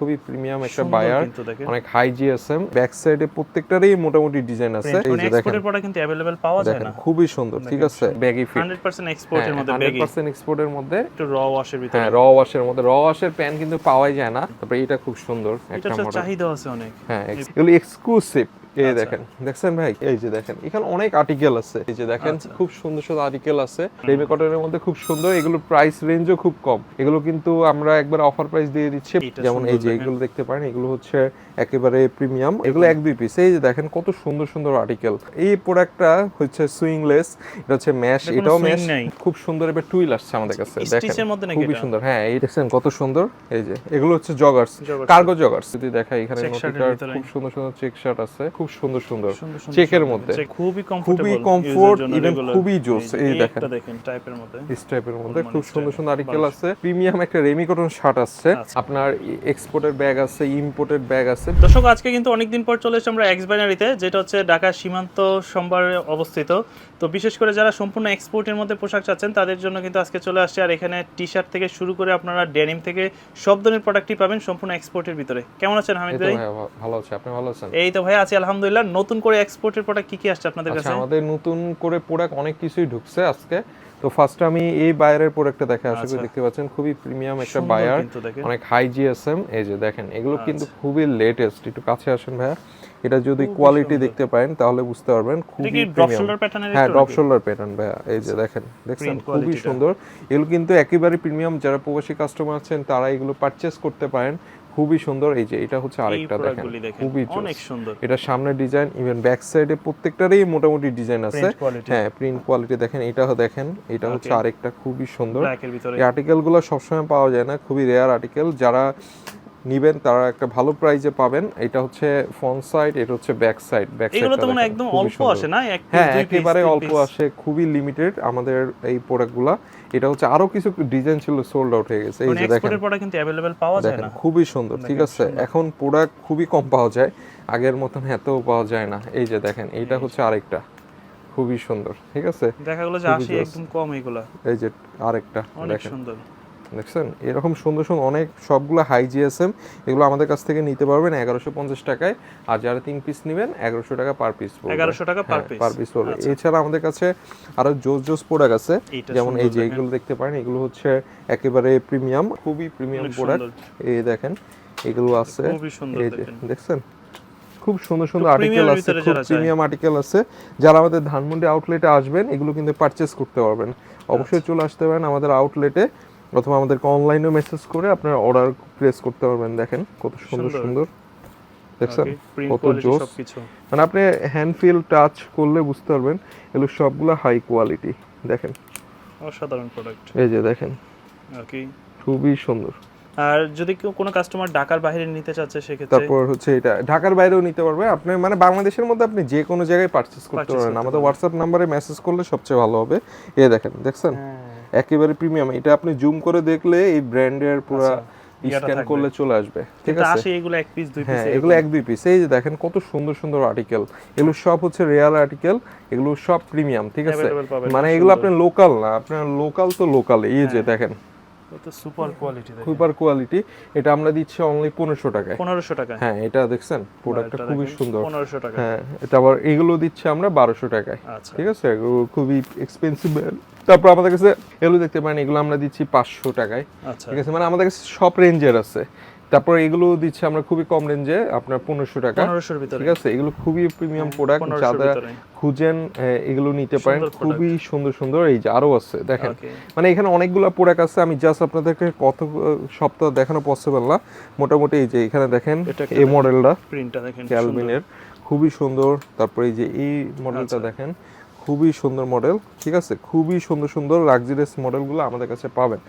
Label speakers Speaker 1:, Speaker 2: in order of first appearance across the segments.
Speaker 1: খুবই প্রিমিয়াম একটা বায়ার, অনেক হাই জিএসএম, ব্যাক সাইডে প্রত্যেকটারই মোটামুটি ডিজাইন আছে।
Speaker 2: এই যে দেখেন এক্সপোর্টের প্রোডাক্ট কিন্তু अवेलेबल পাওয়া যায় না,
Speaker 1: খুবই সুন্দর, ঠিক আছে, ব্যাগি ফিট
Speaker 2: 100% এক্সপোর্টের মধ্যে, ব্যাগি
Speaker 1: 100% এক্সপোর্টের মধ্যে,
Speaker 2: একটু র ওয়াশের ভিতরে,
Speaker 1: হ্যাঁ র ওয়াশের মধ্যে। র ওয়াশের প্যান্ট কিন্তু পাওয়াই যায় না। তারপরে এটা খুব সুন্দর একটা মডেল,
Speaker 2: চাহিদা আছে অনেক।
Speaker 1: হ্যাঁ এগুলো এক্সক্লুসিভ। এই দেখেন, দেখছেন ভাই, এই যে দেখেন এখানে অনেক আর্টিকেল আছে, এই যে দেখেন খুব সুন্দর সুন্দর আর্টিকেল আছে রেমি কটনের মধ্যে, খুব সুন্দর। এগুলো প্রাইস রেঞ্জও খুব কম, এগুলো কিন্তু আমরা একবার অফার প্রাইস দিয়ে দিচ্ছি। যেমন এই যে এগুলো দেখতে পারেন, এগুলো হচ্ছে একেবারে প্রিমিয়াম, এগুলো 1-2 পিস। এই যে দেখেন কত সুন্দর সুন্দর আর্টিকেল। এই প্রোডাক্টটা হচ্ছে সুইংলেস, এটা হচ্ছে ম্যাশ, এটাও ম্যাশ, খুব সুন্দর। এবার টুইল আসছে আমাদের কাছে, দেখেন খুবই সুন্দর। হ্যাঁ এই দেখছেন কত সুন্দর। এই যে এগুলো হচ্ছে জগার্স, কার্গো জগার্স। যদি দেখাই এখানে নোটিকার খুব সুন্দর সুন্দর চেক শার্ট আছে, খুব সুন্দর সুন্দর চেকের মধ্যে,
Speaker 2: খুবই
Speaker 1: কমফোর্ট, ইভেন খুবই জোস। এই দেখেন
Speaker 2: টাইপের মধ্যে,
Speaker 1: এই টাইপের মধ্যে খুব সুন্দর সুন্দর আর্টিকেল আছে। প্রিমিয়াম একটা রেমি কটন শার্ট আছে, আপনার এক্সপোর্টের ব্যাগ আছে, ইম্পোর্টেড ব্যাগ আছে।
Speaker 2: দর্শক আজকে কিন্তু অনেকদিন পর চলে এসেছি আমরা এক্স বাইনারিতে, যেটা হচ্ছে ঢাকা সীমান্ত সম্ভারে অবস্থিত। তো বিশেষ করে যারা সম্পূর্ণ এক্সপোর্টের মধ্যে পোশাক চাচ্ছেন তাদের জন্য কিন্তু আজকে চলে আসছে। আর এখানে টি শার্ট থেকে শুরু করে আপনারা ডেনিম থেকে সব ধরনের প্রোডাক্টই পাবেন সম্পূর্ণ এক্সপোর্টের ভিতরে। কেমন আছেন হামিদ ভাই?
Speaker 1: ভালো আছি, আপনি ভালো আছেন?
Speaker 2: এই তো ভাই আছি আলহামদুলিল্লাহ। নতুন করে এক্সপোর্টের প্রোডাক্ট কি কি আসছে আপনাদের কাছে?
Speaker 1: আমাদের নতুন করে প্রোডাক্ট অনেক কিছুই ঢুকছে আজকে। তো ফার্স্ট আমি এই বায়ারের প্রোডাক্টটা দেখা, আশা করি দেখতে পাচ্ছেন খুবই প্রিমিয়াম একটা বায়ার, অনেক হাই জিএসএম। এই যে দেখেন এগুলো কিন্তু খুবই লেটেস্ট। একটু কাছে আসেন ভাইয়া, এটা যদি কোয়ালিটি দেখতে পারেন তাহলে বুঝতে পারবেন খুবই প্রিমিয়াম। হ্যাঁ ড্রপ শোল্ডার প্যাটার্ন ভাইয়া, এই যে দেখেন, দেখছেন খুবই সুন্দর। এগুলো কিন্তু একেবারে প্রিমিয়াম, যারা প্রবাসী কাস্টমার আছেন তারা এগুলো পারচেজ করতে পারেন, খুবই সুন্দর। এই যে এটা হচ্ছে আরেকটা, দেখেন খুবই অনেক সুন্দর। এটা সামনের ডিজাইন, ইভেন ব্যাক সাইডে প্রত্যেকটারই মোটামুটি ডিজাইন আছে। হ্যাঁ প্রিন্ট কোয়ালিটি দেখেন, এটাও দেখেন, এটা হচ্ছে আরেকটা খুবই সুন্দর। এই আর্টিকেলগুলো সবসময় পাওয়া যায় না, খুবই রেয়ার আর্টিকেল। যারা নিবেন তারা একটা ভালো প্রাইসে পাবেন। এটা হচ্ছে ফ্রন্ট সাইড, এটা হচ্ছে ব্যাক সাইড।
Speaker 2: এগুলো তো মানে একদম অল্প আসে না,
Speaker 1: হ্যাঁ একেবারে অল্প আসে, খুবই লিমিটেড আমাদের এই প্রোডাক্টগুলো। এটা হচ্ছে আরো কিছু ডিজাইন ছিল, সোল্ড আউট হয়ে গেছে। এই যে দেখেন
Speaker 2: এক্সপোর্টের প্রোডাক্ট কিন্তু अवेलेबल পাওয়া যায় না,
Speaker 1: খুবই সুন্দর, ঠিক আছে। এখন প্রোডাক্ট খুবই কম পাওয়া যায়, আগের মতন এতও পাওয়া যায় না। এই যে দেখেন এটা হচ্ছে আরেকটা খুবই সুন্দর, ঠিক আছে।
Speaker 2: দেখা গেল যে আসে একদম কম এগুলা।
Speaker 1: এই যে আরেকটা
Speaker 2: অনেক সুন্দর,
Speaker 1: দেখছেন এরকম সুন্দর সুন্দর অনেক, সবগুলো হাই জিএসএম। এগুলো আমাদের কাছ থেকে নিতে পারবেন 1150 টাকায়। আর যারা 3 পিস নেবেন 1100 টাকা পার পিস পড়বে,
Speaker 2: 1100 টাকা পার পিস
Speaker 1: পড়বে। এছাড়া আমাদের কাছে আরো জোস প্রোডাক্ট আছে, যেমন এই যে এগুলো দেখতে পারেন, এগুলো হচ্ছে একেবারে প্রিমিয়াম, খুবই প্রিমিয়াম প্রোডাক্ট। এই দেখেন এগুলো আছে, এই যে দেখছেন খুব সুন্দর সুন্দর আর্টিকেল আছে, খুব প্রিমিয়াম আর্টিকেল আছে। যারা আমাদের ধানমন্ডি আউটলেটে আসবেন এগুলো কিন্তু পারচেজ করতে পারবেন। অবশ্যই চলে আসতে পারেন আমাদের আউটলেটে, অথবা আমাদেরকে অনলাইনেও মেসেজ করে আপনারা অর্ডার প্লেস করতে পারবেন। দেখেন কত সুন্দর সুন্দর, দেখছেন কত জোস। মানে আপনি হ্যান্ড ফিল টাচ করলে বুঝতে পারবেন এগুলো সবগুলো হাই কোয়ালিটি। দেখেন
Speaker 2: অসাধারণ প্রোডাক্ট,
Speaker 1: এই যে দেখেন
Speaker 2: ওকে
Speaker 1: খুবই সুন্দর।
Speaker 2: আর যদি কোনো কাস্টমার ঢাকার বাইরে নিতে চাচ্ছে সেক্ষেত্রে,
Speaker 1: তারপর হচ্ছে এটা ঢাকার বাইরেও নিতে পারবে আপনি, মানে বাংলাদেশের মধ্যে আপনি যে কোনো জায়গায় পারচেজ করতে পারবেন। আমাদের হোয়াটসঅ্যাপ নম্বরে মেসেজ করলে সবচেয়ে ভালো হবে। এই দেখেন, দেখছেন একেবারে প্রিমিয়াম। এটা আপনি জুম করে দেখলে এই ব্র্যান্ডের পুরো স্ক্যান করলে চলে আসবে, ঠিক আছে।
Speaker 2: আসে এগুলো 1 পিস 2 পিস,
Speaker 1: হ্যাঁ এগুলো 1-2 পিস। এই যে দেখেন কত সুন্দর সুন্দর আর্টিকেল, এগুলো সব হচ্ছে রিয়েল আর্টিকেল, এগুলো সব প্রিমিয়াম, ঠিক আছে। মানে এগুলো আপনার লোকাল না, আপনার লোকাল তো লোকাল। এই যে দেখেন
Speaker 2: এটা সুপার কোয়ালিটি,
Speaker 1: সুপার কোয়ালিটি। এটা আমরা দিচ্ছি অনলি 1500 টাকায়।
Speaker 2: 1500 টাকা,
Speaker 1: হ্যাঁ এটা দেখছেন প্রোডাক্টটা খুবই সুন্দর,
Speaker 2: 1500 টাকা।
Speaker 1: হ্যাঁ এটা আবার এগুলো দিচ্ছি আমরা 1200 টাকায়, ঠিক আছে। এগুলো খুবই এক্সপেন্সিভ। তারপর আমাদের কাছে এগুলো দেখতে পারেন, এগুলো আমরা দিচ্ছি 500 টাকায়, ঠিক আছে। মানে আমাদের কাছে সব রেঞ্জের আছে। তারপর এগুলো দিচ্ছি আমরা খুবই কম রেঞ্জে, আপনার 1500 টাকা,
Speaker 2: 1500 এর ভিতরে,
Speaker 1: ঠিক আছে। এগুলো খুবই প্রিমিয়াম প্রোডাক্ট, যারা খুঁজেন এগুলো নিতে পারেন, খুবই সুন্দর সুন্দর। এই যে আরো আছে দেখেন, মানে এখানে অনেকগুলো প্রোডাক্ট আছে। আমি জাস্ট আপনাদেরকে কত সপ্তাহ দেখানো পসিবল না, মোটামুটি এই যে এখানে দেখেন এই মডেলটা,
Speaker 2: প্রিন্টটা দেখেন
Speaker 1: ক্যালভিনের, খুবই সুন্দর। তারপর এই যে এই মডেলটা দেখেন, খুবই সুন্দর মডেল, ঠিক আছে। খুবই সুন্দর সুন্দর লাক্সারিয়াস মডেলগুলো আমাদের কাছে পাবেন।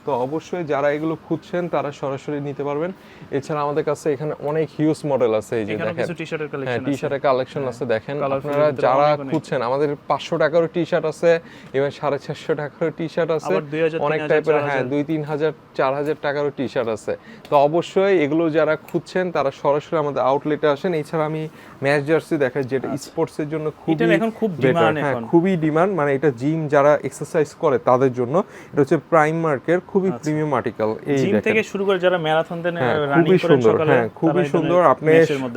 Speaker 1: তো অবশ্যই যারা এগুলো খুঁজছেন তারা সরাসরি নিতে পারবেন। এছাড়া আমাদের কাছে এখানে অনেক হিউজ মডেল আছে। এই যে দেখেন টি শার্টের কালেকশন আছে, দেখেন আপনারা যারা খুঁজছেন। আমাদের 500 টাকারও টি শার্ট আছে, এবং 450 টাকারও টি শার্ট আছে, অনেক টাইপের, হ্যাঁ 2000-3000 4000 টাকারও টি শার্ট আছে। তো অবশ্যই এগুলো যারা খুঁজছেন তারা সরাসরি আমাদের আউটলেটে আসেন। এছাড়া আমি ম্যাচ জার্সি দেখাই, যেটা স্পোর্টসের জন্য খুবই
Speaker 2: এখন খুব ডিমান্ড,
Speaker 1: হ্যাঁ
Speaker 2: এখন
Speaker 1: খুবই ডিমান্ড, মানে এটা জিম যারা এক্সারসাইজ করে তাদের জন্য এটা হচ্ছে প্রাইম মার্কের খুবই প্রিমিয়াম আর্টিকেল। এই
Speaker 2: জিম থেকে শুরু করে যারা ম্যারাথন দেন রানিং
Speaker 1: খুবই
Speaker 2: করেন
Speaker 1: সুন্দর,
Speaker 2: সকালে,
Speaker 1: হ্যাঁ খুবই সুন্দর। আপনি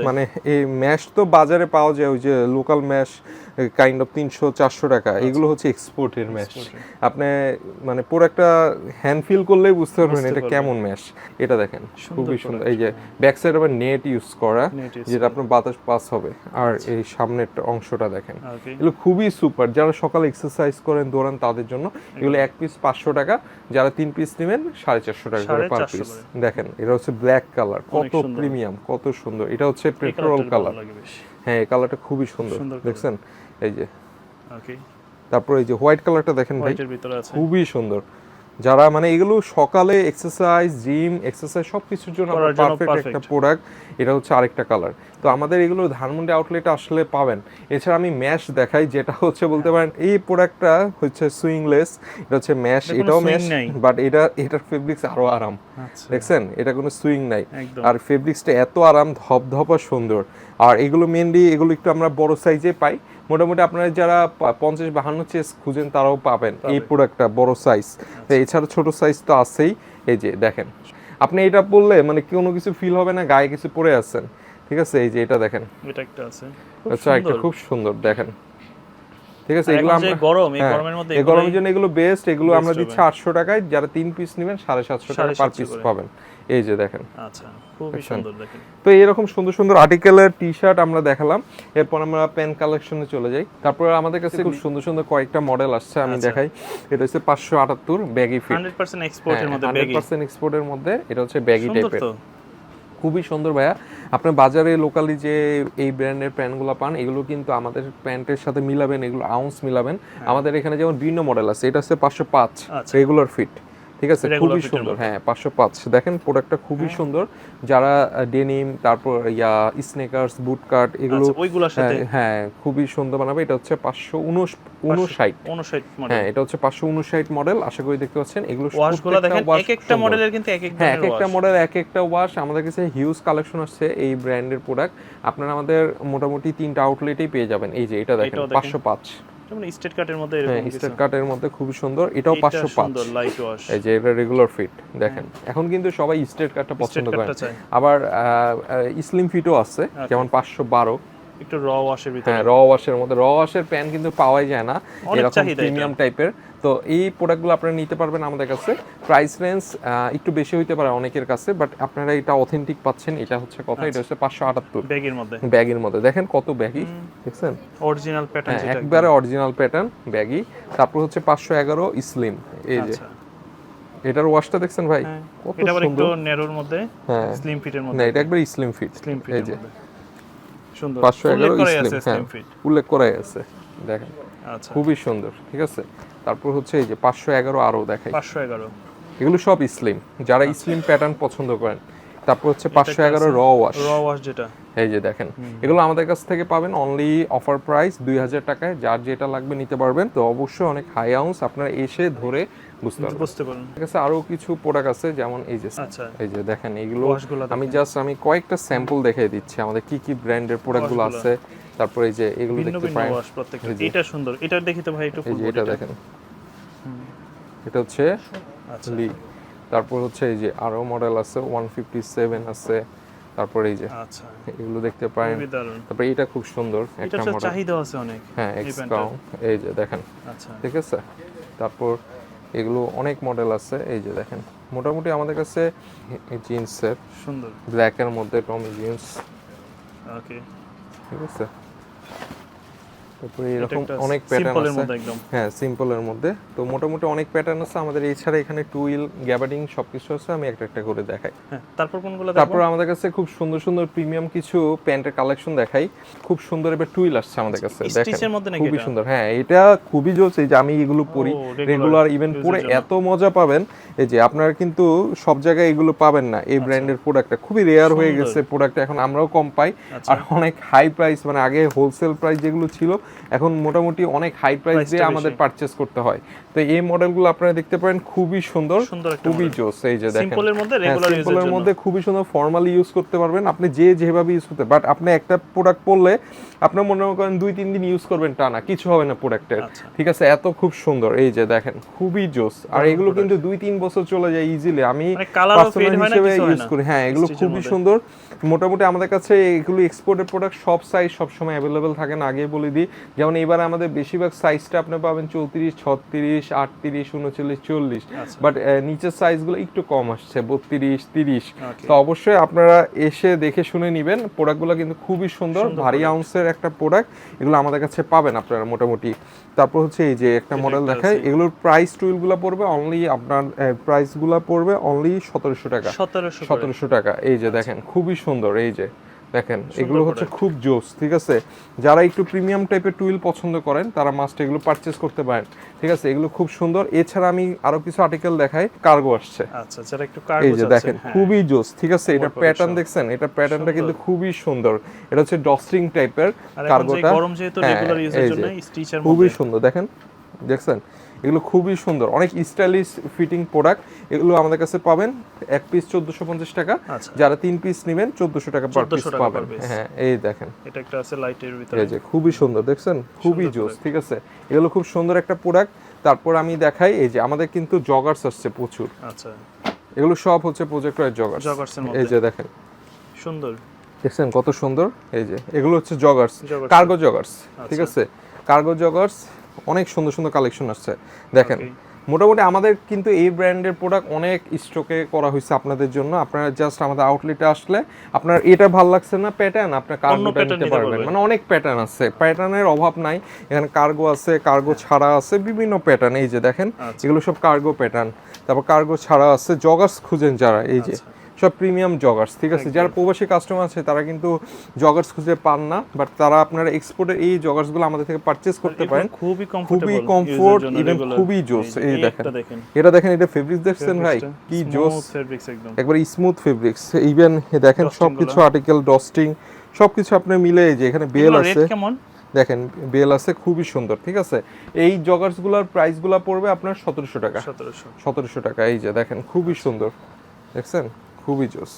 Speaker 1: মানে এই ম্যাশ তো বাজারে পাওয়া যায়, ওই যে লোকাল ম্যাশ কাইন্ড অফ 300-400 টাকা, এগুলো হচ্ছে এক্সপোর্টের ম্যাশ। আপনি মানে পুরো একটা হ্যান্ড ফিল করলেই বুঝতে পারবেন এটা কেমন ম্যাশ। এটা দেখেন খুবই সুন্দর, এই যে ব্যাক সাইড আবার নেট ইউজ করা যেটা আপনার বাতাস পাস হবে, আর এই সামনের অংশটা দেখেন, এগুলো খুবই সুপার। যারা সকালে এক্সারসাইজ করেন দৌড়ান তাদের জন্য এগুলো এক পিস 500 টাকা, যারা 3 পিস নেবেন 450 টাকা করে পার পিস। দেখেন এটা হচ্ছে ব্ল্যাক কালার, কত প্রিমিয়াম, কত সুন্দর। এটা হচ্ছে পেট্রোল কালার, হ্যাঁ এই কালারটা খুবই সুন্দর দেখছেন, এই যে তারপর এই যে হোয়াইট কালারটা দেখেন ভাই, খুবই সুন্দর। যারা মানে এগুলো সকালে এক্সারসাইজ, জিম এক্সারসাইজ সবকিছুর জন্য পারফেক্ট একটা প্রোডাক্ট। এটা হচ্ছে আরেকটা কালার। তো আমাদের এগুলো ধানমন্ডি আউটলেটে আসলে পাবেন। এছাড়া আমি ম্যাশ দেখাই, যেটা হচ্ছে বলতে পারেন এই প্রোডাক্টটা হচ্ছে সুইংলেস, এটা হচ্ছে ম্যাশ, এটাও ম্যাশ, বাট এটার ফেব্রিক্স আরো আরাম, দেখছেন এটা কোনো সুইং নাই, আর ফেব্রিক্সটা এত আরাম, ধপধপা সুন্দর। আর এগুলো মেনলি এগুলো একটু আমরা বড় সাইজে পাই, মোটামুটি আপনারা যারা 50-52 চেস্ট খুঁজেন তারাও পাবেন এই প্রোডাক্টটা বড় সাইজ। তো এছাড়া ছোট সাইজ তো আছেই। এই যে দেখেন, আপনি এটা পরলে মানে কোনো কিছু ফিল হবে না, গায়ে কিছু পরে আছেন, ঠিক আছে। এই যে এটা দেখেন,
Speaker 2: এটা একটা আছে,
Speaker 1: আচ্ছা একটা খুব সুন্দর দেখেন, ঠিক আছে। এগুলো আমরা
Speaker 2: এই
Speaker 1: গরমের জন্য এগুলো বেস্ট। এগুলো আমরা দিচ্ছি 800 টাকায়, যারা 3 পিস নেবেন 750 টাকা পার পিস পাবেন। এই যে দেখেন,
Speaker 2: আচ্ছা খুবই সুন্দর দেখেন।
Speaker 1: তো এরকম সুন্দর সুন্দর আর্টিকেলের টি শার্ট আমরা দেখালাম। এরপর আমরা পেন কালেকশনে চলে যাই। তারপর আমাদের কাছে খুব সুন্দর সুন্দর কয়েকটা মডেল আসছে, আমি দেখাই। এটা হচ্ছে 578 ব্যাগি ফিট,
Speaker 2: 100% এক্সপোর্টের মধ্যে,
Speaker 1: 100% এক্সপোর্টের মধ্যে। এটা হচ্ছে ব্যাগি টাইপের, খুবই সুন্দর ভাইয়া। আপনার বাজারে লোকালি যে এই ব্র্যান্ডের প্যান্টগুলো পান, এগুলো কিন্তু আমাদের প্যান্টের সাথে মিলাবেন, এগুলো আউন্স মিলাবেন। আমাদের এখানে যেমন বিভিন্ন মডেল আছে, এটা হচ্ছে 505 রেগুলার ফিট, ঠিক আছে, খুবই সুন্দর। হ্যাঁ 505 দেখেন, প্রোডাক্টটা খুবই সুন্দর। যারা ডেনিম, তারপর স্নেকার্স, বুট কাট, এগুলো হ্যাঁ খুবই সুন্দর বানাবে। এটা হচ্ছে 559 হ্যাঁ এটা হচ্ছে 559 মডেল। আশা করি দেখতে পাচ্ছেন এগুলো
Speaker 2: ওয়াশগুলো দেখেন, এক একটা মডেলের কিন্তু এক এক
Speaker 1: হ্যাঁ এক একটা মডেল এক একটা ওয়াশ। আমাদের কাছে হিউজ কালেকশন আসছে এই ব্র্যান্ডের প্রোডাক্ট, আপনারা আমাদের মোটামুটি 3টা আউটলেটেই পেয়ে যাবেন। এই যে এটা দেখেন 505,
Speaker 2: যেমন স্টেট কাটের মধ্যে, এরকম
Speaker 1: হ্যাঁ স্টেট কাটের মধ্যে খুবই সুন্দর। এটাও 505
Speaker 2: লাইট ওয়াশ,
Speaker 1: এই যে এটা রেগুলার ফিট দেখেন। এখন কিন্তু সবাই স্টেট কাটটা পছন্দ করে, আবার স্লিম ফিটও আছে, যেমন 512
Speaker 2: একটু র ওয়াশের ভিতরে।
Speaker 1: হ্যাঁ র ওয়াশের মধ্যে, র ওয়াশের প্যান্ট কিন্তু পাওয়াই যায় না এরকম প্রিমিয়াম টাইপের। তো এই প্রোডাক্টগুলো আপনারা নিতে পারবেন আমাদের কাছে। প্রাইস রেঞ্জ একটু বেশি হইতে পারে অনেকের কাছে, বাট আপনারা এটা অথেন্টিক পাচ্ছেন, এটা হচ্ছে কথা। এটা হচ্ছে 578 ব্যাগের মধ্যে দেখেন কত ব্যাগি, দেখছেন
Speaker 2: অরিজিনাল প্যাটার্ন,
Speaker 1: যেটা একবারে অরিজিনাল প্যাটার্ন ব্যাগি। তারপর হচ্ছে 511 স্লিম, এই যে এটার ওয়াশটা দেখছেন ভাই কত
Speaker 2: এটা আবার একটু
Speaker 1: সুন্দর,
Speaker 2: ন্যারোর মধ্যে,
Speaker 1: হ্যাঁ
Speaker 2: স্লিম ফিটের মধ্যে
Speaker 1: না, এটা একবারে স্লিম ফিট, এই যে
Speaker 2: সুন্দর
Speaker 1: 511 স্লিম ফিট উল্লেখ করাই আছে দেখেন,
Speaker 2: আচ্ছা
Speaker 1: খুবই সুন্দর, ঠিক আছে। তারপর হচ্ছে এই যে 511 আরো দেখাই,
Speaker 2: 511
Speaker 1: এগুলো সব স্লিম, যারা স্লিম প্যাটার্ন পছন্দ করেন। তারপর হচ্ছে 511 র ওয়াশ যেটা, এই যে দেখেন, এগুলো আমাদের কাছ থেকে পাবেন অনলি অফার প্রাইস 2000 টাকায়। যার যেটা লাগবে নিতে পারবেন। তো অবশ্যই অনেক হাই আউন্স, আপনারা এসে ধরে বুঝতে পারবেন। ঠিক আছে, আরো কিছু প্রোডাক্ট আছে, যেমন এই যে এই যে দেখেন, এগুলো আমি কয়েকটা স্যাম্পল দেখিয়ে দিচ্ছি আমাদের কি কি ব্র্যান্ডের প্রোডাক্টগুলো আছে। তারপর এই যে এগুলো দেখতে পারেন,
Speaker 2: এটা সুন্দর, এটা দেখি তো ভাই একটু,
Speaker 1: এটা দেখেন, এটা হচ্ছে লি। তারপর হচ্ছে এই যে আরো মডেল আছে, 157 আছে। তারপর এই যে আচ্ছা এগুলো দেখতে পারেন। তারপর এটা খুব সুন্দর একটা মডেল, চাহিদা আছে অনেক, হ্যাঁ এক্সকাউ, এই যে দেখেন, আচ্ছা ঠিক আছে। তারপর এগুলো অনেক মডেল আছে, এই যে দেখেন। মোটামুটি আমাদের কাছে জিন্সের সুন্দর ব্ল্যাক এর মধ্যে টমি জিন্স, ওকে ঠিক আছে। তারপরে এরকম অনেক প্যাটার্ন আছে, হ্যাঁ সিম্পলের মধ্যে। তো মোটামুটি অনেক প্যাটার্ন আছে আমাদের। এছাড়া এখানে টুইল, গ্যাবার্ডিং সবকিছু আছে, আমি একটা একটা করে দেখাই।
Speaker 2: তারপর কোনগুলো?
Speaker 1: তারপর আমাদের কাছে খুব সুন্দর সুন্দর প্রিমিয়াম কিছু প্যান্টের কালেকশন দেখাই। খুব সুন্দর এবার টুইল আসছে আমাদের কাছে, দেখেন খুবই সুন্দর। হ্যাঁ এটা খুবই জোস, এই যে আমি এগুলো পরি রেগুলার, ইভেন্ট পরে এত মজা পাবেন। এই যে আপনারা কিন্তু সব জায়গায় এগুলো পাবেন না, এই ব্র্যান্ডের প্রোডাক্টটা খুবই রেয়ার হয়ে গেছে প্রোডাক্টটা, এখন আমরাও কম পাই। আর অনেক হাই প্রাইস, মানে আগে হোলসেল প্রাইস যেগুলো ছিল এখন মোটামুটি অনেক হাই প্রাইস দিয়ে আমাদের পারচেজ করতে হয়। তো এই মডেলগুলো আপনারা দেখতে পারেন, খুবই সুন্দর, খুবই জোস। এই যে দেখেন
Speaker 2: সিম্পলের মধ্যে রেগুলার ইউজের জন্য,
Speaker 1: সিম্পলের মধ্যে খুবই সুন্দর, ফর্মালি ইউজ করতে পারবেন আপনি যেভাবে ইউজ করতে। বাট আপনি একটা প্রোডাক্ট পরলে আপনার মনে করেন 2-3 দিন ইউজ করবেন টানা, কিছু হবে না প্রোডাক্টের, ঠিক আছে? এত খুব সুন্দর। এই যে দেখেন খুবই জোস। আর এগুলো কিন্তু 2-3 বছর চলে যায় ইজিলি, আমি পার্সোনাল হিসেবে ইউজ করি। হ্যাঁ, এগুলো খুবই সুন্দর। মোটামুটি আমাদের কাছে এগুলো এক্সপোর্টেড প্রোডাক্ট, সব সাইজ সবসময় অ্যাভেলেবেল থাকে না, আগে বলে দিই। যেমন এবার আমাদের বেশিরভাগ সাইজটা আপনি পাবেন 34, 36, 38, 39, 40, বাট নিচের সাইজগুলো একটু কম আসছে, 32, 30। তো অবশ্যই আপনারা এসে দেখে শুনে নেবেন। প্রোডাক্টগুলো কিন্তু খুবই সুন্দর, ভারী আউন্সের একটা প্রোডাক্ট, এগুলো আমাদের কাছে পাবেন আপনারা মোটামুটি। তারপর হচ্ছে এই যে একটা মডেল দেখায়, এগুলোর প্রাইস টুইলগুলো পড়বে অনলি আপনার প্রাইসগুলো পড়বে অনলি 1700 টাকা, 1700 টাকা। এই যে দেখেন খুবই সুন্দর। এই যে দেখেন এগুলো হচ্ছে খুব জোস, ঠিক আছে? যারা একটু প্রিমিয়াম টাইপের টুইল পছন্দ করেন তারা মাস্ট এগুলো পারচেজ করতে পারেন, ঠিক আছে? এগুলো খুব সুন্দর। এছাড়া আমি আরো কিছু আর্টিকেল দেখাই, কার্গো আসছে।
Speaker 2: আচ্ছা, যারা একটু কার্গো
Speaker 1: এই যে দেখেন খুবই জোস, ঠিক আছে? এটা প্যাটার্ন দেখছেন, এটা প্যাটার্নটা কিন্তু খুবই সুন্দর। এটা হচ্ছে ডস্ট্রিং টাইপের কার্গোটা,
Speaker 2: গরম যেহেতু রেগুলার ইউজের জন্য স্টিচার মধ্যে
Speaker 1: খুবই সুন্দর। দেখছেন এগুলো খুবই সুন্দর, অনেক স্টাইলিশ ফিটিং প্রোডাক্ট। এগুলো আমাদের কাছে পাবেন এক পিস 1450 টাকা, যারা 3 পিস নেবেন 1400 টাকা পার পিস পাবেন। হ্যাঁ, এই দেখেন
Speaker 2: এটা একটা আছে লাইটের ভিতরে,
Speaker 1: এই যে খুবই সুন্দর, দেখছেন খুবই জোস, ঠিক আছে? এগুলো খুব সুন্দর একটা প্রোডাক্ট। তারপর আমি দেখাই, এই যে আমাদের কিন্তু জগার্স আসছে প্রচুর।
Speaker 2: আচ্ছা,
Speaker 1: এগুলো সব হচ্ছে প্রজেক্টরের জগার্সের মধ্যে। এই যে দেখেন
Speaker 2: সুন্দর,
Speaker 1: দেখছেন কত সুন্দর। এই যে এগুলো হচ্ছে জগার্স, কার্গো জগার্স, ঠিক আছে? কার্গো জগার্স অনেক সুন্দর সুন্দর কালেকশন আসছে। দেখেন মোটামুটি আমাদের কিন্তু এই ব্র্যান্ডের প্রোডাক্ট অনেক স্টকে করা হয়েছে আপনাদের জন্য। আপনারা জাস্ট আমাদের আউটলেটে আসলে আপনার এটা ভালো লাগছে না প্যাটার্ন, আপনার কার্গোটা নিতে পারবেন। মানে অনেক প্যাটার্ন আছে, প্যাটার্নের অভাব নাই এখানে। কার্গো আছে, কার্গো ছাড়া আছে, বিভিন্ন প্যাটার্ন। এই যে দেখেন এগুলো সব কার্গো প্যাটার্ন। তারপর কার্গো ছাড়া আছে, জগার্স খুঁজেন যারা, এই যে সব প্রিমিয়াম জগার্স, ঠিক আছে? যারা প্রবাসী কাস্টমার আছে তারা কিন্তু জগার্স খুঁজে পান না, বাট তারা আপনারা এক্সপোর্টের এই জগার্সগুলো আমাদের থেকে পারচেজ করতে পারেন। খুবই কমফোর্ট, ইভেন খুবই জোস। এই দেখেন এটা দেখেন, এটা ফেব্রিক্স দেখছেন ভাই, কি জোস, একবার স্মুথ ফেব্রিক্স। ইভেন দেখেন সবকিছু আর্টিকেল ডস্টিং সবকিছু আপনি মিলে। এই যে এখানে বেল আছে, দেখেন বেল আছে, খুবই সুন্দর, ঠিক আছে? এই জগার্সগুলোর প্রাইসগুলো পড়বে আপনার 1700 টাকা, 1700 টাকা। এই যে দেখেন খুবই সুন্দর, দেখছেন খুবই জোস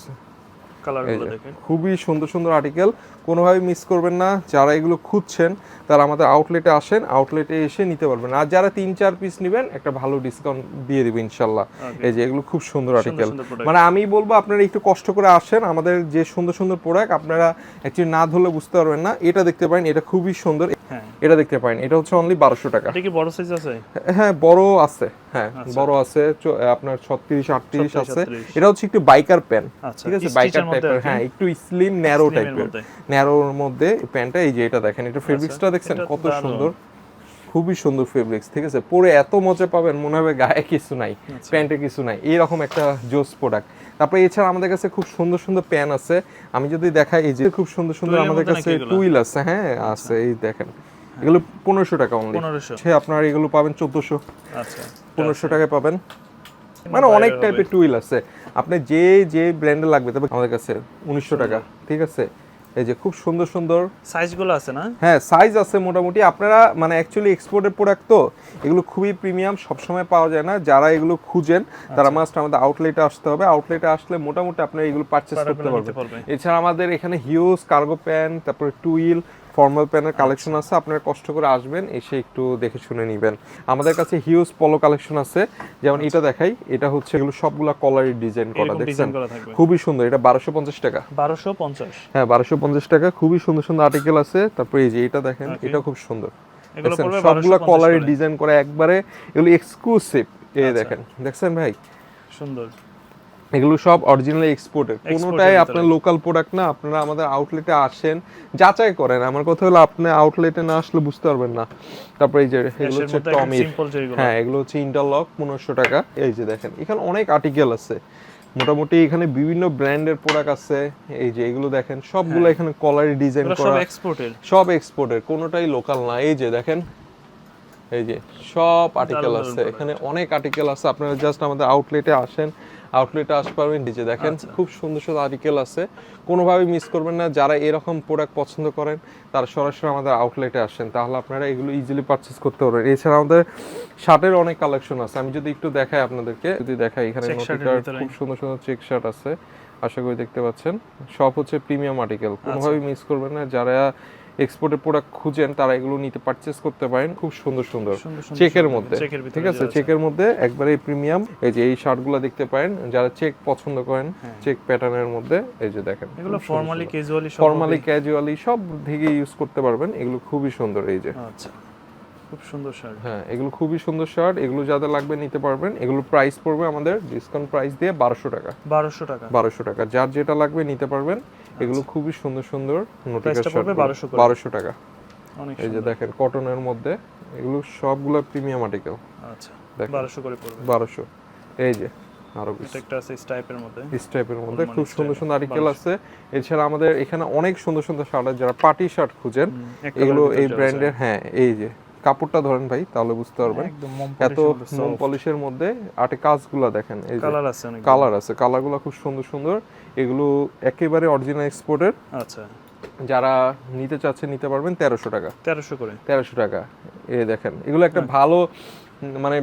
Speaker 1: কালারগুলো দেখেন, খুবই সুন্দর সুন্দর আর্টিকেল, কোনোভাবে মিস করবেন না। যারা এগুলো খুঁজছেন তারা আমাদের আউটলেটে আসেন, আউটলেটে এসে নিতে পারবেন। আর যারা 3-4 পিস নেবেন একটা ভালো ডিসকাউন্ট দিয়ে দেব ইনশাল্লাহ। এই যে এগুলো খুব সুন্দর আর্টিকেল, মানে আমি বলবো আপনারা একটু কষ্ট করে আসেন। আমাদের যে সুন্দর সুন্দর প্রোডাক্ট আপনারা অ্যাকচুয়ালি না ধরলে বুঝতে পারবেন না। এটা দেখতে পারেন, এটা খুবই সুন্দর, এটা দেখতে পারেন, এটা হচ্ছে অনলি 1200 টাকা।
Speaker 2: এটা কি বড় সাইজ আছে?
Speaker 1: হ্যাঁ বড় আছে, হ্যাঁ বড় আছে, আপনার 36, 38 আছে। এটা হচ্ছে একটু বাইকার প্যান্ট, ঠিক আছে? বাইকার টাইপের, হ্যাঁ একটু স্লিম ন্যারো টাইপের, ন্যারোর মধ্যে প্যান্টটা। এই যে এটা দেখেন, এটা ফেব্রিক্সটা দেখছেন কত সুন্দর, খুবই সুন্দর ফেব্রিক্স, ঠিক আছে? পরে এত মজা পাবেন মনে হবে গায়ে কিছু নাই, প্যান্টে কিছু নাই, এইরকম একটা জোস প্রোডাক্ট। তারপরে এছাড়া আমাদের কাছে খুব সুন্দর সুন্দর প্যান আছে, আমি যদি দেখাই, এই যে খুব সুন্দর সুন্দর আমাদের কাছে টুইল আছে। হ্যাঁ আছে, এই দেখেন এগুলো 1500 টাকা অনলি। আপনার এগুলো পাবেন 1400, 1500 টাকায় পাবেন। মানে অনেক টাইপের টুইল আছে, আপনি যে ব্র্যান্ডে লাগবে তবে আমাদের কাছে 1900 টাকা, ঠিক আছে? এই যে খুব সুন্দর সুন্দর
Speaker 2: সাইজগুলো আছে না?
Speaker 1: হ্যাঁ সাইজ আছে মোটামুটি। আপনারা মানে অ্যাকচুয়ালি এক্সপোর্টের প্রোডাক্ট তো, এগুলো খুবই প্রিমিয়াম, সবসময় পাওয়া যায় না। যারা এগুলো খুঁজেন তারা মাস্ট আমাদের আউটলেটে আসতে হবে। আউটলেটে আসলে মোটামুটি আপনারা এগুলো পারচেজ করতে পারবেন। এছাড়া আমাদের এখানে হিউজ কার্গো প্যান্ট, তারপরে টুইল, ফর্মাল প্যানের কালেকশন আছে। আপনারা কষ্ট করে আসবেন, এসে একটু দেখে শুনে নেবেন। আমাদের কাছে হিউজ পলো কালেকশন আছে, যেমন এটা দেখাই, এটা হচ্ছে এগুলো সবগুলা কলারের ডিজাইন করা, দেখছেন খুবই সুন্দর। এটা 1250 টাকা,
Speaker 2: 1250,
Speaker 1: হ্যাঁ 1250 টাকা। খুবই সুন্দর সুন্দর আর্টিকেল আছে। তারপরে এই যে এটা দেখেন, এটা খুব সুন্দর, সবগুলা কলারের ডিজাইন করা একবারে, এগুলো এক্সক্লুসিভ। এই দেখেন, দেখছেন ভাই
Speaker 2: সুন্দর,
Speaker 1: এগুলো সব অরিজিনালি এক্সপোর্টেড, কোনোটাই আপনার লোকাল প্রোডাক্ট না। আপনারা আমাদের আউটলেটে আসেন, যাচাই করেন। আমার কথা হলো আপনি আউটলেটে না আসলে বুঝতে পারবেন না। তারপরে এই যে এগুলো হচ্ছে টমির, হ্যাঁ এগুলো হচ্ছে ইন্টারলক, 1500 টাকা। এই যে দেখেন এখানে অনেক আর্টিকেল আছে, মোটামুটি এখানে বিভিন্ন ব্র্যান্ডের প্রোডাক্ট আছে। এই যে এগুলো দেখেন সবগুলো এখানে কলারি ডিজাইন করা, সব এক্সপোর্টেড, কোনোটাই লোকাল না। এই যে দেখেন, এই যে সব আর্টিকেল আছে এখানে, অনেক আর্টিকেল আছে। আপনারা জাস্ট আমাদের আউটলেটে আসেন, আউটলেটে আসতে পারবেন। নিচে দেখেন খুব সুন্দর সুন্দর আর্টিকেল আছে, কোনোভাবে মিস করবেন না। যারা এরকম প্রোডাক্ট পছন্দ করেন তারা সরাসরি আমাদের আউটলেটে আসেন, তাহলে আপনারা এগুলো ইজিলি পারচেজ করতে পারবেন। এছাড়া আমাদের শার্টের অনেক কালেকশন আছে, আমি যদি একটু দেখাই আপনাদেরকে, যদি দেখাই এখানে খুব সুন্দর সুন্দর চেক শার্ট আছে, আশা করি দেখতে পাচ্ছেন। সব হচ্ছে প্রিমিয়াম আর্টিকেল, কোনোভাবে মিস করবেন না। যারা এক্সপোর্টের প্রোডাক্ট খুঁজেন তারা এগুলো নিতে পারচেজ করতে পারেন। খুব সুন্দর সুন্দর চেকের মধ্যে, ঠিক আছে, চেকের মধ্যে একবারে প্রিমিয়াম। এই যে এই শার্টগুলো দেখতে পারেন, যারা চেক পছন্দ করেন চেক প্যাটার্নের মধ্যে, এই যে দেখেন
Speaker 2: এগুলো
Speaker 1: ফর্মালি ক্যাজুয়ালি সব দিকে ইউজ করতে পারবেন। এগুলো খুবই সুন্দর, এই যে
Speaker 2: আচ্ছা খুব সুন্দর শার্ট।
Speaker 1: হ্যাঁ এগুলো খুবই সুন্দর শার্ট, এগুলো যাদের লাগবে নিতে পারবেন। এগুলো প্রাইস পড়বে আমাদের ডিসকাউন্ট প্রাইস দিয়ে 1200 টাকা। 1200 টাকা, যার যেটা লাগবে নিতে পারবেন। এগুলো খুবই সুন্দর সুন্দর নোটিকার শার্ট, 1200 টাকা। এই যে দেখেন কটনের মধ্যে, এগুলো সবগুলো প্রিমিয়াম আর্টিকেল।
Speaker 2: আচ্ছা 1200 করে পড়বে।
Speaker 1: 1200। এই যে আরো
Speaker 2: একটা আছে স্টাইপের মধ্যে
Speaker 1: খুব সুন্দর সুন্দর আর্টিকেল আছে। এছাড়া আমাদের এখানে অনেক সুন্দর সুন্দর শার্ট আছে, যারা পার্টি শার্ট খুঁজেন এগুলো এই ব্র্যান্ডের। হ্যাঁ এই যে কাপড়টা ধরেন ভাই, তাহলে বুঝতে পারবেন। এত মোম পলিশের মধ্যে আটে কাজগুলো দেখেন, এই কালার আছে, কালারগুলো খুব সুন্দর সুন্দর। এগুলো একেবারে অরিজিনাল এক্সপোর্টের।
Speaker 2: আচ্ছা
Speaker 1: যারা নিতে চাচ্ছে নিতে পারবেন 1300 টাকা। 1300 টাকা। এই দেখেন এগুলো একটা ভালো মানে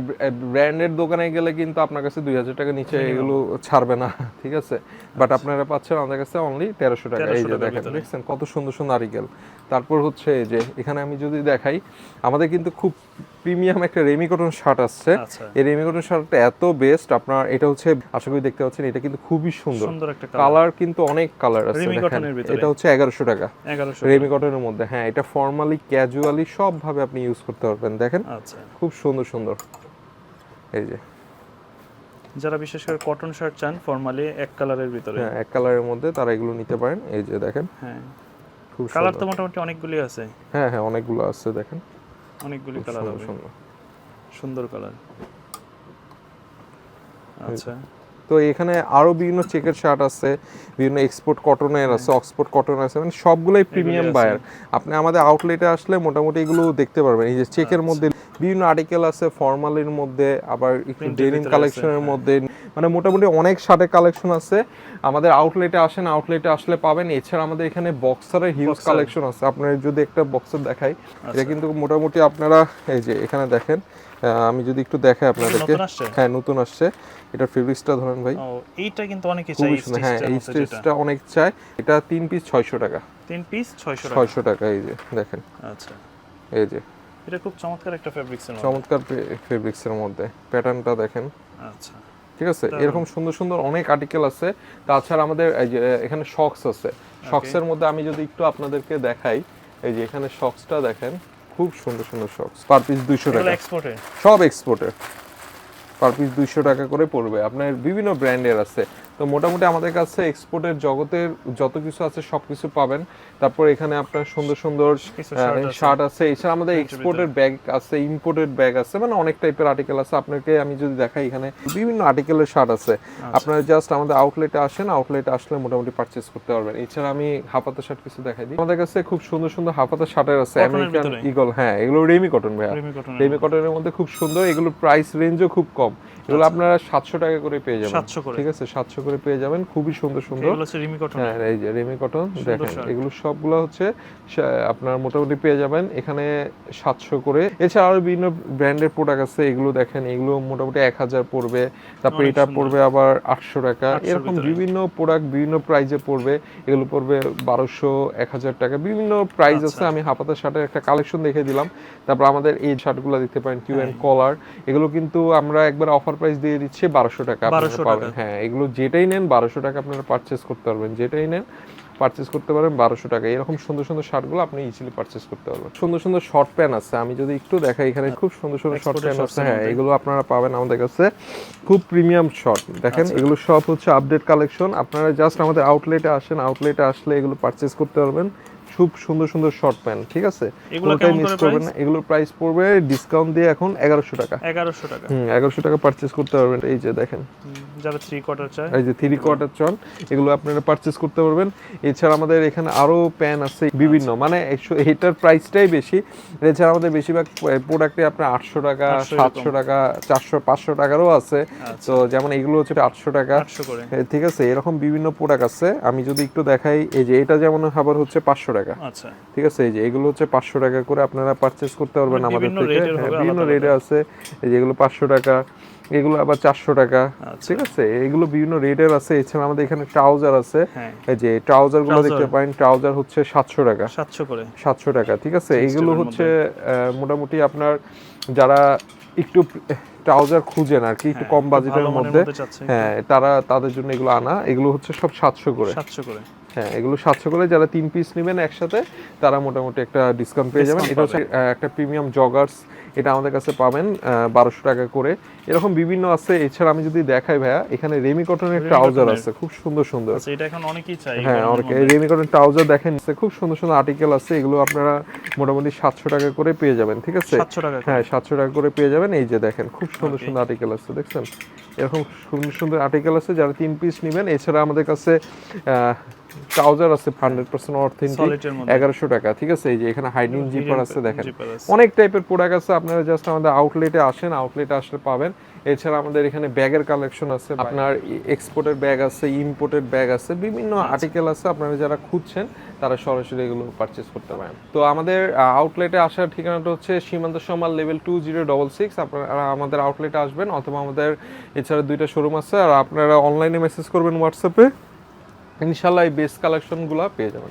Speaker 1: ব্র্যান্ডের দোকানে গেলে কিন্তু আপনার কাছে 2000 টাকা নিচে এগুলো ছাড়বে না, ঠিক আছে। বাট আপনারা পাচ্ছেন আমাদের কাছে অনলি 1300 টাকা। এই যে দেখেন, দেখছেন কত সুন্দর সুন্দর আর্টিকেল। তারপর হচ্ছে এই যে এখানে আমি যদি দেখাই, আমাদের কিন্তু খুব প্রিমিয়াম একটা রেমি কটন শার্ট আসছে। এই রেমি কটন শার্টটা এত বেস্ট, আপনার এটা হচ্ছে আশা করি দেখতে পাচ্ছেন, এটা কিন্তু খুবই সুন্দর কালার, কিন্তু অনেক কালার আছে। এটা হচ্ছে 1100 টাকা রেমি কটনের মধ্যে। হ্যাঁ এটা ফর্মালি ক্যাজুয়ালি সব ভাবে আপনি ইউজ করতে পারবেন। দেখেন খুব সুন্দর সুন্দর। এই যে
Speaker 2: যারা বিশেষ করে কটন শার্ট চান ফর্মালি এক কালারের ভিতরে,
Speaker 1: হ্যাঁ এক কালারের মধ্যে, তারা এগুলো নিতে পারেন। এই যে দেখেন,
Speaker 2: হ্যাঁ কালার তো মোটামুটি অনেকগুলি আছে।
Speaker 1: হ্যাঁ হ্যাঁ অনেকগুলো আছে, দেখেন
Speaker 2: অনেকগুলি কালার হবে, সুন্দর কালার। আচ্ছা
Speaker 1: তো এখানে আরো বিভিন্ন চেকের শার্ট আছে, বিভিন্ন এক্সপোর্ট কটনের আছে, অক্সফোর্ড কটন আছে, মানে সবগুলোই প্রিমিয়াম বায়ার। আপনি আমাদের আউটলেটে আসলে মোটামুটি এগুলো দেখতে পারবেন। এই যে চেকের মধ্যে বিভিন্ন আর্টিকেল আছে, ফর্মালের মধ্যে, আবার একটু ডেনিম কালেকশনের মধ্যে, মানে মোটামুটি অনেক শার্টের কালেকশন আছে। আমাদের আউটলেটে আসেন, আউটলেটে আসলে পাবেন। এছাড়া আমাদের এখানে বক্সারের হিউজ কালেকশন আছে। আপনার যদি একটা বক্সার দেখাই, এটা কিন্তু মোটামুটি আপনারা এই যে এখানে দেখেন, আমি যদি একটু দেখাই আপনাদেরকে, হ্যাঁ নতুন আসছে। এটা ফেব্রিক্সটা ধরেন ভাই,
Speaker 2: এইটা কিন্তু অনেকে চাই,
Speaker 1: হ্যাঁ এই স্টিচটা অনেক চাই। এটা 3 পিস 600 টাকা।
Speaker 2: 3 পিস
Speaker 1: 600 টাকা। এই যে দেখেন,
Speaker 2: আচ্ছা
Speaker 1: এই যে
Speaker 2: এটা খুব চমৎকার একটা ফেব্রিক্সের মধ্যে,
Speaker 1: চমৎকার ফেব্রিক্সের মধ্যে প্যাটার্নটা দেখেন।
Speaker 2: আচ্ছা
Speaker 1: ঠিক আছে, এরকম সুন্দর সুন্দর অনেক আর্টিকেল আছে। তাছাড়া আমাদের এই যে এখানে শক্স আছে, শক্সের মধ্যে আমি যদি একটু আপনাদেরকে দেখাই, এই যে এখানে শক্সটা দেখেন, খুব সুন্দর সুন্দর শক্স। পার পিস 200 টাকা, সব এক্সপোর্টের। পার পিস 200 টাকা করে পড়বে। আপনার বিভিন্ন ব্র্যান্ডের আছে। তো মোটামুটি আমাদের কাছে এক্সপোর্টের জগতের যত কিছু আছে সব কিছু পাবেন। তারপর এখানে আপনার সুন্দর সুন্দর শার্ট আছে। এছাড়া আমাদের এক্সপোর্টের ব্যাগ আছে, ইম্পোর্টেড ব্যাগ আছে, মানে অনেক টাইপের আর্টিকেল আছে। আপনাকে আমি যদি দেখাই, এখানে বিভিন্ন আর্টিকেলের শার্ট আছে। আপনারা জাস্ট আমাদের আউটলেটে আসেন, আউটলেটে আসলে মোটামুটি পারচেজ করতে পারবেন। এছাড়া আমি হাফাতা শার্ট কিছু দেখাই দিই। আমাদের কাছে খুব সুন্দর সুন্দর হাফাতা শার্টের আছে, আমেরিকান ঈগল। হ্যাঁ এগুলো রেমি কটন ভাইয়া, রেমি কটনের মধ্যে খুব সুন্দর। এগুলোর প্রাইস রেঞ্জও খুব কম। এগুলো আপনারা 700 টাকা করে পেয়ে যাবেন, ঠিক আছে, 700 করে পেয়ে যাবেন। খুবই সুন্দর সুন্দর। হ্যাঁ এই যে রেমি কটন দেখেন, এগুলো সবগুলো হচ্ছে আপনার মোটামুটি পেয়ে যাবেন এখানে 700 করে। এছাড়া আরো বিভিন্ন ব্র্যান্ডের প্রোডাক্ট আছে, এগুলো দেখেন, এগুলো মোটামুটি 1000 পড়বে। তারপর এটা পড়বে আবার 800 টাকা। এরকম বিভিন্ন প্রোডাক্ট বিভিন্ন প্রাইজে পড়বে। এগুলো পড়বে 1200, 1000 টাকা, বিভিন্ন প্রাইস আছে। আমি হাফাতা শার্টের একটা কালেকশন দেখে দিলাম। তারপর আমাদের এই শার্টগুলো দেখতে পারেন, কিউ এন্ড কলার। এগুলো কিন্তু আমরা একবার অফার প্রাইস দিয়ে দিচ্ছি 1200 টাকা আপনারা পাবেন। হ্যাঁ এগুলো যেটাই নেন 1200 টাকা আপনারা পারচেজ করতে পারবেন, যেটাই নেন পারচেজ করতে পারবেন 1200 টাকা। এরকম সুন্দর সুন্দর শার্টগুলো আপনি ইজিলি পারচেজ করতে পারবেন। সুন্দর সুন্দর শর্ট প্যান্ট আছে, আমি যদি একটু দেখাই, এখানে খুব সুন্দর সুন্দর শর্ট প্যান্ট আছে। হ্যাঁ এগুলো আপনারা পাবেন আমাদের কাছে, খুব প্রিমিয়াম শর্ট। দেখেন এগুলো সব হচ্ছে আপডেট কালেকশন। আপনারা জাস্ট আমাদের আউটলেটে আসেন, আউটলেটে আসলে এগুলো পারচেজ করতে পারবেন। খুব সুন্দর সুন্দর শর্ট প্যান্ট, ঠিক আছে?
Speaker 2: এগুলো
Speaker 1: কোনটাই
Speaker 2: কেমন
Speaker 1: মিস
Speaker 2: করে
Speaker 1: করবেন
Speaker 2: price?
Speaker 1: না। এগুলোর প্রাইস পড়বে ডিসকাউন্ট দিয়ে এখন 1100 টাকা।
Speaker 2: 1100 টাকা।
Speaker 1: 1100 টাকা পারচেজ করতে পারবেন। এই যে দেখেন,
Speaker 2: যারা 3 কোয়ার্টার চায়,
Speaker 1: এই যে 3 কোয়ার্টার চন, এগুলো আপনারা পারচেজ করতে পারবেন। এছাড়া আমাদের এখানে আরো প্যান আছে বিভিন্ন, মানে এটার প্রাইসটাই বেশি। এছাড়া আমাদের বেশিরভাগ প্রোডাক্টে আপনার 800 টাকা, 700 টাকা, 400, 500 টাকারও আছে। তো যেমন এগুলো হচ্ছে 800 টাকা,
Speaker 2: 800 করে।
Speaker 1: ঠিক আছে? এরকম বিভিন্ন প্রোডাক্ট আছে। আমি যদি একটু দেখাই, এই যে এটা যেমন আবার হচ্ছে 500 টাকা,
Speaker 2: আচ্ছা,
Speaker 1: ঠিক আছে? এই যে এগুলো হচ্ছে 500 টাকা করে আপনারা পারচেজ করতে পারবেন আমাদের
Speaker 2: বিভিন্ন
Speaker 1: থেকে।
Speaker 2: রেটের হবে,
Speaker 1: বিভিন্ন
Speaker 2: আলাদা
Speaker 1: রেটে আছে। এই যে এগুলো 500 টাকা, এগুলো আবার 400 টাকা, ঠিক আছে? এগুলো বিভিন্ন রেটের আছে। এছাড়া আমাদের এখানে ট্রাউজার আছে।
Speaker 2: হ্যাঁ,
Speaker 1: এই যে ট্রাউজার গুলো
Speaker 2: Trouser।
Speaker 1: দেখতে পারেন, ট্রাউজার হচ্ছে 700 টাকা,
Speaker 2: 700 করে।
Speaker 1: 700 টাকা, ঠিক আছে?
Speaker 2: Jeans
Speaker 1: এগুলো
Speaker 2: টার
Speaker 1: হচ্ছে মোটামুটি আপনার যারা একটু ট্রাউজার খুঁজেন আর কি, একটু কম বাজেটের
Speaker 2: ভালো মানের
Speaker 1: মধ্যে,
Speaker 2: চাচ্ছে,
Speaker 1: হ্যাঁ, তাদের জন্য এগুলো আনা। এগুলো হচ্ছে সব 700 করে।
Speaker 2: 700 করে।
Speaker 1: হ্যাঁ, এগুলো 700 করে। যারা 3 পিস নেবেন একসাথে তারা মোটামুটি একটা ডিসকাউন্ট পেয়ে যাবেন। এটা হচ্ছে একটা প্রিমিয়াম জগার্স, এটা আমাদের কাছে পাবেন 1200 টাকা করে। এরকম বিভিন্ন আছে। এছাড়া আমি যদি দেখাই ভাইয়া, এখানে রেমি কটনের ট্রাউজার আছে, খুব সুন্দর সুন্দর।
Speaker 2: আচ্ছা, এটা এখন অনেকেই চায়।
Speaker 1: হ্যাঁ, অনেকে রেমি কটন ট্রাউজার দেখেন, খুব সুন্দর সুন্দর আর্টিকেল আছে। এগুলো আপনারা মোটামুটি 700 টাকা করে পেয়ে যাবেন, ঠিক আছে?
Speaker 2: 700 টাকা।
Speaker 1: হ্যাঁ, 700 টাকা করে পেয়ে যাবেন। এই যে দেখেন, খুব সুন্দর সুন্দর আর্টিকেল আছে, দেখছেন? এরকম সুন্দর সুন্দর আর্টিকেল আছে যারা 3 পিস নেবেন। এছাড়া আমাদের কাছে ট্রাউজার আছে 100% অথেন্টিক, 1100 টাকা, ঠিক আছে? এই যে এখানে হাইডিং জিপার আছে, দেখেন অনেক টাইপের প্রোডাক্ট আছে। আপনারা জাস্ট আমাদের আউটলেটে আসেন, আউটলেটে আসলে পাবেন। এছাড়া আমাদের এখানে ব্যাগের কালেকশন আছে, আপনার এক্সপোর্টের ব্যাগ আছে, ইম্পোর্টেড ব্যাগ আছে, বিভিন্ন আর্টিকেল আছে। আপনারা যারা খুঁজছেন তারা সরাসরি এগুলো পারচেজ করতে পারেন। তো আমাদের আউটলেটে আসার ঠিকানাটা হচ্ছে সীমান্ত সমাল লেভেল 2066। আপনারা আমাদের আউটলেটে আসবেন, অথবা আমাদের এছাড়া 2টা শোরুম আছে। আর আপনারা অনলাইনে মেসেজ করবেন হোয়াটসঅ্যাপে, ইনশাল্লাহ এই বেস্ট কালেকশনগুলো পেয়ে যাবেন।